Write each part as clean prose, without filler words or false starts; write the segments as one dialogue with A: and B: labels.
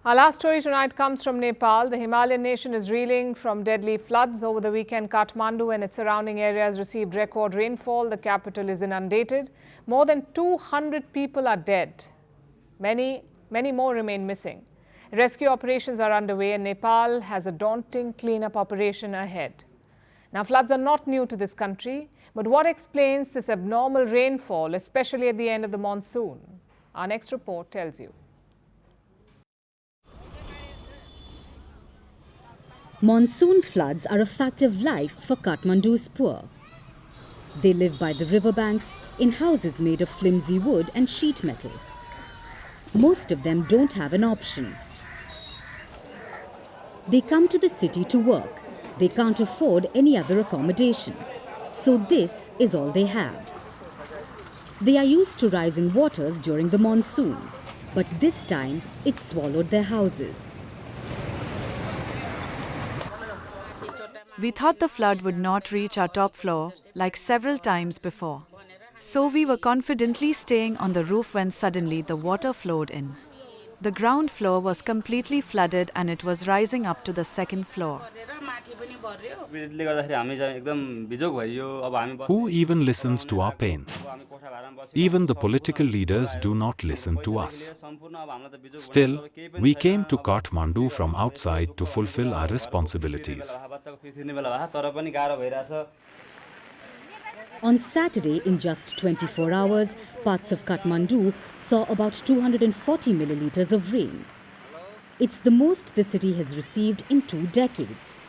A: Our last story tonight comes from Nepal. The Himalayan nation is reeling from deadly floods. Over the weekend, Kathmandu and its surrounding areas received record rainfall. The capital is inundated. More than 200 people are dead. Many more remain missing. Rescue operations are underway and Nepal has a daunting cleanup operation ahead. Now, floods are not new to this country, but what explains this abnormal rainfall, especially at the end of the monsoon? Our next report tells you.
B: Monsoon floods are a fact of life for Kathmandu's poor. They live by the riverbanks in houses made of flimsy wood and sheet metal. Most of them don't have an option. They come to the city to work. They can't afford any other accommodation. So this is all they have. They are used to rising waters during the monsoon, but this time it swallowed their houses.
C: We thought the flood would not reach our top floor like several times before. So we were confidently staying on the roof when suddenly the water flowed in. The ground floor was completely flooded and it was rising up to the second floor.
D: Who even listens to our pain? Even the political leaders do not listen to us. Still, we came to Kathmandu from outside to fulfill our responsibilities.
B: On Saturday, in just 24 hours, parts of Kathmandu saw about 240 milliliters of rain. It's the most the city has received in 2 decades.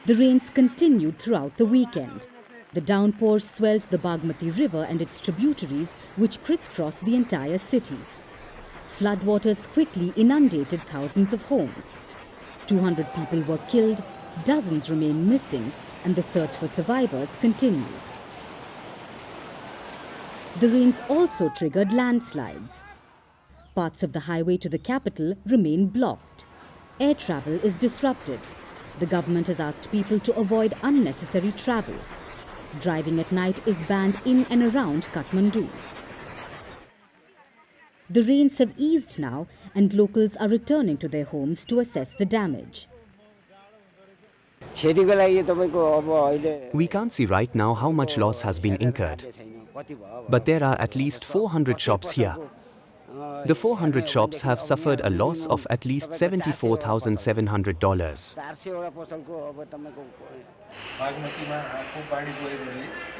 B: The rains continued throughout the weekend. The downpours swelled the Bagmati River and its tributaries, which crisscrossed the entire city. Floodwaters quickly inundated thousands of homes. 200 people were killed, dozens remain missing, and the search for survivors continues. The rains also triggered landslides. Parts of the highway to the capital remain blocked. Air travel is disrupted. The government has asked people to avoid unnecessary travel. Driving at night is banned in and around Kathmandu. The rains have eased now and locals are returning to their homes to assess the damage.
E: We can't see right now how much loss has been incurred. But there are at least 400 shops here. The 400 shops have suffered a loss of at least $74,700.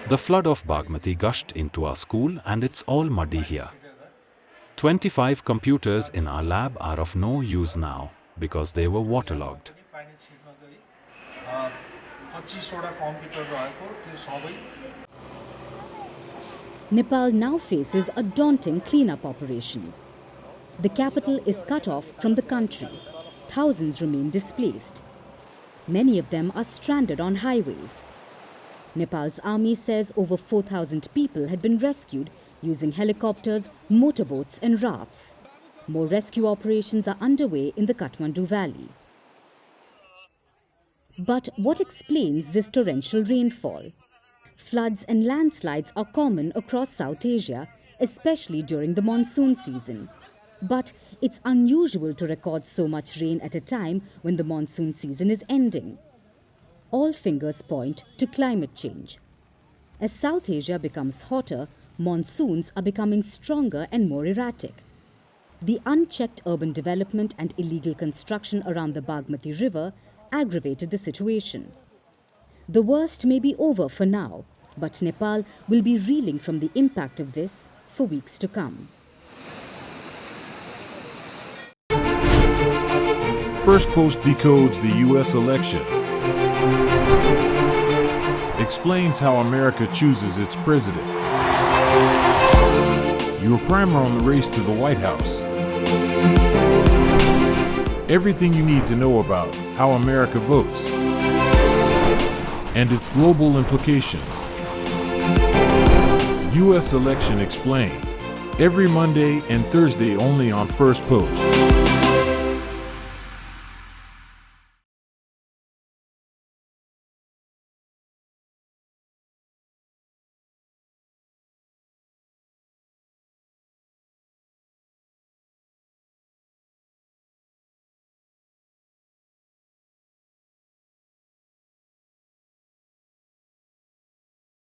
D: The flood of Bagmati gushed into our school and it's all muddy here. 25 computers in our lab are of no use now because they were waterlogged.
B: Nepal now faces a daunting cleanup operation. The capital is cut off from the country. Thousands remain displaced. Many of them are stranded on highways. Nepal's army says over 4,000 people had been rescued using helicopters, motorboats and rafts. More rescue operations are underway in the Kathmandu Valley. But what explains this torrential rainfall? Floods and landslides are common across South Asia, especially during the monsoon season. But it's unusual to record so much rain at a time when the monsoon season is ending. All fingers point to climate change. As South Asia becomes hotter, monsoons are becoming stronger and more erratic. The unchecked urban development and illegal construction around the Bagmati River aggravated the situation. The worst may be over for now, but Nepal will be reeling from the impact of this for weeks to come.
F: Firstpost decodes the U.S. election. Explains how America chooses its president. Your primer on the race to the White House. Everything you need to know about how America votes and its global implications. U.S. Election Explained. Every Monday and Thursday only on Firstpost.